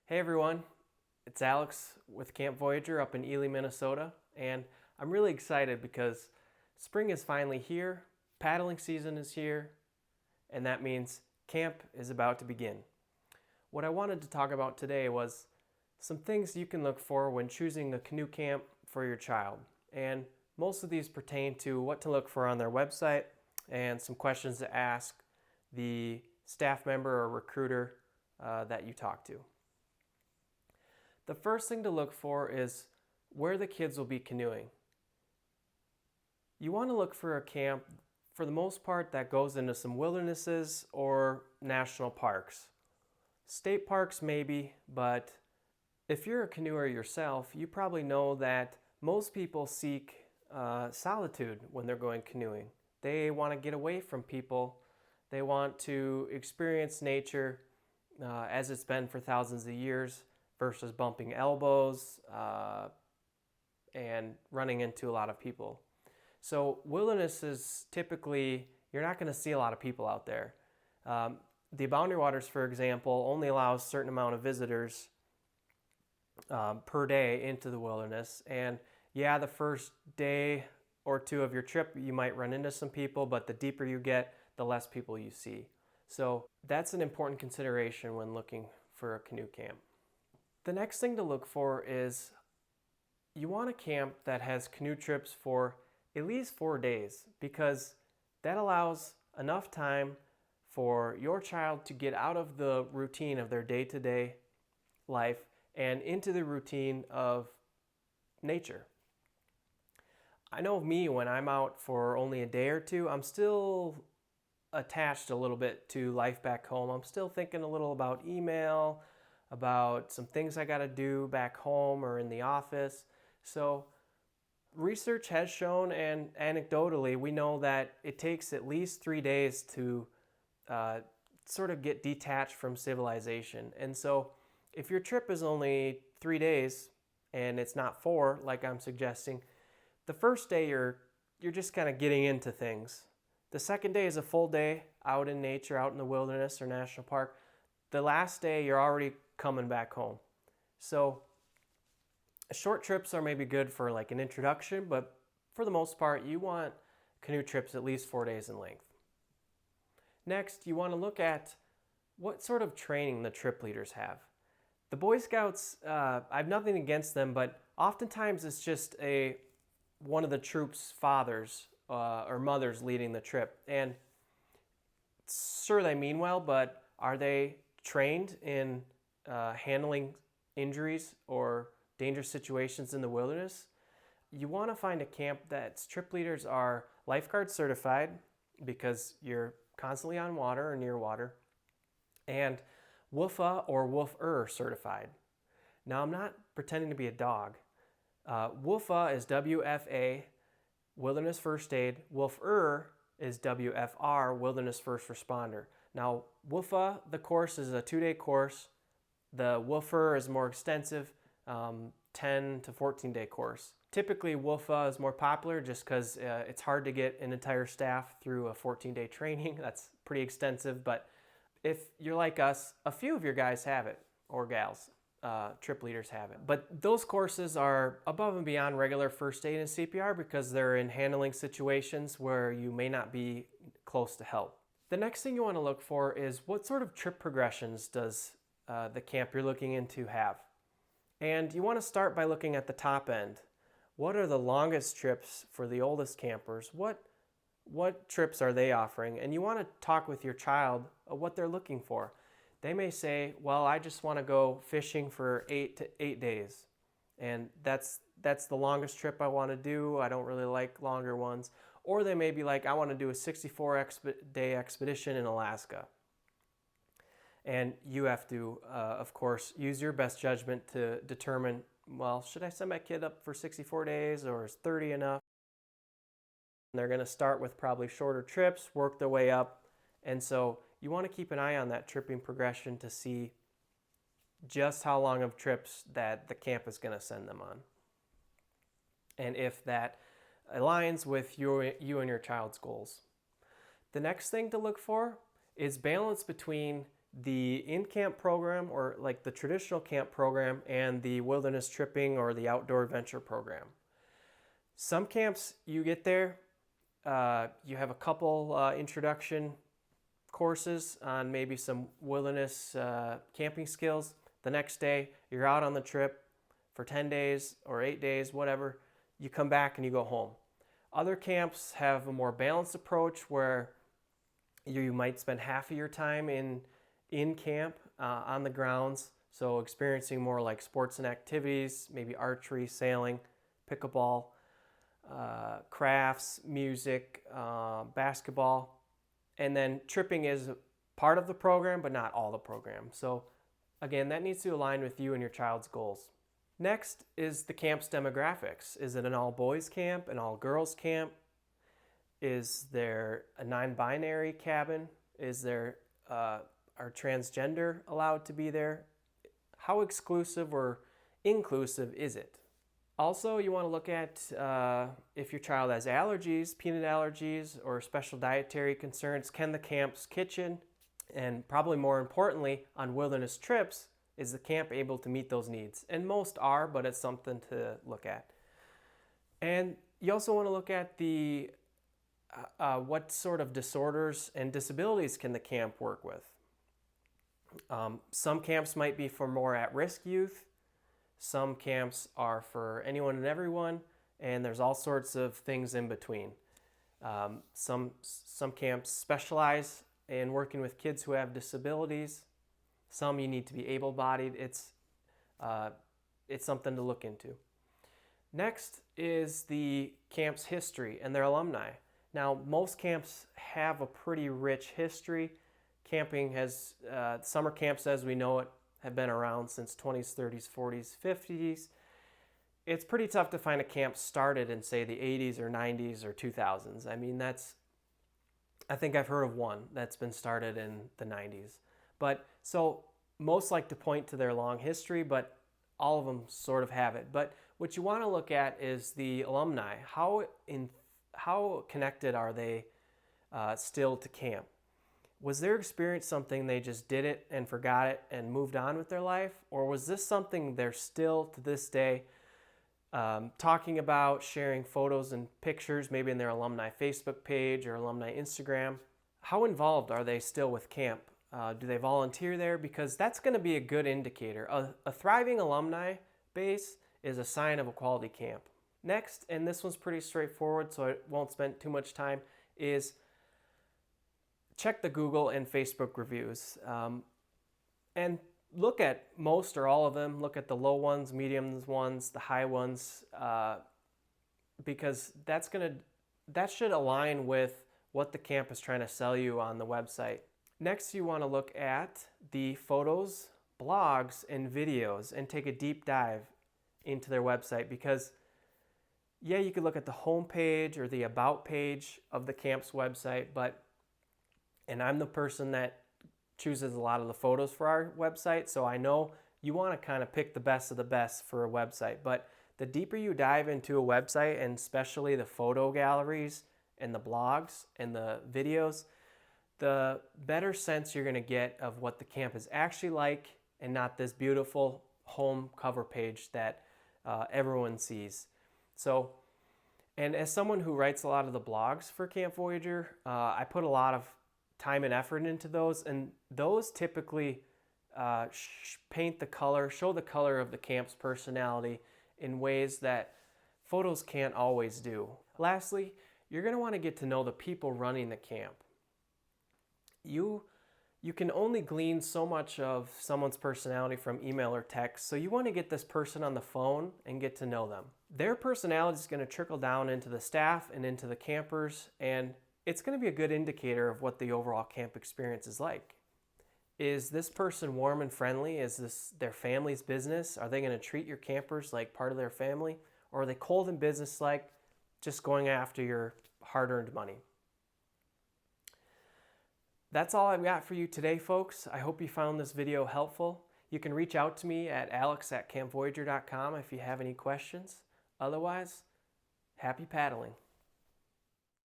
Hey everyone, it's Alex with Camp Voyager up in Ely, Minnesota, and I'm really excited because spring is finally here, paddling season is here, and that means camp is about to begin. What I wanted to talk about today was some things you can look for when choosing a canoe camp for your child, and most of these pertain to what to look for on their website and some questions to ask the staff member or recruiter that you talk to. The first thing to look for is where the kids will be canoeing. You want to look for a camp, for the most part, that goes into some wildernesses or national parks. State parks maybe, but if you're a canoeer yourself, you probably know that most people seek solitude when they're going canoeing. They want to get away from people. They want to experience nature as it's been for thousands of years, versus bumping elbows and running into a lot of people. So wilderness is typically, you're not going to see a lot of people out there. The Boundary Waters, for example, only allows a certain amount of visitors per day into the wilderness. And yeah, the first day or two of your trip, you might run into some people, but the deeper you get, the less people you see. So that's an important consideration when looking for a canoe camp. The next thing to look for is you want a camp that has canoe trips for at least 4 days, because that allows enough time for your child to get out of the routine of their day-to-day life and into the routine of nature. I know of me, when I'm out for only a day or two, I'm still attached a little bit to life back home. I'm still thinking a little about email, about some things I got to do back home or in the office. So research has shown, and anecdotally, we know that it takes at least 3 days to sort of get detached from civilization. And so if your trip is only 3 days and it's not 4, like I'm suggesting, the first day you're just kind of getting into things. The second day is a full day out in nature, out in the wilderness or national park. The last day you're already coming back home. So short trips are maybe good for like an introduction, but for the most part, you want canoe trips at least 4 days in length. Next, you want to look at what sort of training the trip leaders have. The Boy Scouts, I have nothing against them, but oftentimes it's just one of the troop's fathers or mothers leading the trip. And sure, they mean well, but are they trained in handling injuries or dangerous situations in the wilderness? You want to find a camp that's trip leaders are lifeguard certified, because you're constantly on water or near water, and WUFA or WUF-er certified. Now, I'm not pretending to be a dog. WUFA is WFA, Wilderness First Aid. WUF-er is WFR, Wilderness First Responder. Now, WUFA, the course, is a 2-day course. The WUF-er is more extensive, 10 to 14-day course. Typically, WUFA is more popular just because it's hard to get an entire staff through a 14-day training. That's pretty extensive, but if you're like us, a few of your guys have it, or gals, trip leaders have it. But those courses are above and beyond regular first aid and CPR, because they're in handling situations where you may not be close to help. The next thing you want to look for is what sort of trip progressions does the camp you're looking into have. And you want to start by looking at the top end. What are the longest trips for the oldest campers? What trips are they offering? And you want to talk with your child what they're looking for. They may say, well, I just want to go fishing for 8 days. And that's the longest trip I want to do. I don't really like longer ones. Or they may be like, I want to do a 64-day expedition in Alaska. And you have to, of course, use your best judgment to determine, well, should I send my kid up for 64 days or is 30 enough? And they're going to start with probably shorter trips, work their way up. And so you want to keep an eye on that tripping progression to see just how long of trips that the camp is going to send them on. And if that aligns with you and your child's goals. The next thing to look for is balance between the in-camp program, or like the traditional camp program, and the wilderness tripping or the outdoor adventure program. Some camps, you get there, you have a couple introduction courses on maybe some wilderness camping skills. The next day, you're out on the trip for 10 days or 8 days, whatever. You come back and you go home. Other camps have a more balanced approach where you might spend half of your time in camp on the grounds, so experiencing more like sports and activities, maybe archery, sailing, pickleball, crafts, music, basketball. And then tripping is part of the program, but not all the program. So again, that needs to align with you and your child's goals. Next is the camp's demographics. Is it an all-boys camp, an all-girls camp? Is there a non-binary cabin? Is there, are transgender allowed to be there? How exclusive or inclusive is it? Also, you want to look at if your child has allergies, peanut allergies, or special dietary concerns. Can the camp's kitchen, and probably more importantly, on wilderness trips, is the camp able to meet those needs? And most are, but it's something to look at. And you also want to look at the what sort of disorders and disabilities can the camp work with. Some camps might be for more at-risk youth. Some camps are for anyone and everyone, and there's all sorts of things in between. Some camps specialize in working with kids who have disabilities. Some you need to be able-bodied. It's something to look into. Next is the camp's history and their alumni. Now, most camps have a pretty rich history. Camping has, summer camps as we know it have been around since 20s, 30s, 40s, 50s. It's pretty tough to find a camp started in, say, the 80s or 90s or 2000s. I mean, I think I've heard of one that's been started in the 90s. But so most like to point to their long history, but all of them sort of have it. But what you want to look at is the alumni. How connected are they still to camp? Was their experience something they just did it and forgot it and moved on with their life? Or was this something they're still to this day talking about, sharing photos and pictures, maybe in their alumni Facebook page or alumni Instagram? How involved are they still with camp? Do they volunteer there? Because that's going to be a good indicator. A thriving alumni base is a sign of a quality camp. Next, and this one's pretty straightforward, so I won't spend too much time, is check the Google and Facebook reviews. And look at most or all of them. Look at the low ones, medium ones, the high ones, because that should align with what the camp is trying to sell you on the website. Next, you want to look at the photos, blogs, and videos and take a deep dive into their website, because yeah, you could look at the home page or the about page of the camp's website, and I'm the person that chooses a lot of the photos for our website, so I know you want to kind of pick the best of the best for a website. But the deeper you dive into a website, and especially the photo galleries and the blogs and the videos, the better sense you're going to get of what the camp is actually like, and not this beautiful home cover page that everyone sees. So, and as someone who writes a lot of the blogs for Camp Voyager, I put a lot of time and effort into those, and those typically paint the color, show the color of the camp's personality in ways that photos can't always do. Lastly, you're going to want to get to know the people running the camp. You can only glean so much of someone's personality from email or text, so you want to get this person on the phone and get to know them. Their personality is going to trickle down into the staff and into the campers, and it's going to be a good indicator of what the overall camp experience is like. Is this person warm and friendly? Is this their family's business? Are they going to treat your campers like part of their family? Or are they cold and business-like, just going after your hard-earned money? That's all I've got for you today, folks. I hope you found this video helpful. You can reach out to me at alex@campvoyager.com if you have any questions. Otherwise, happy paddling.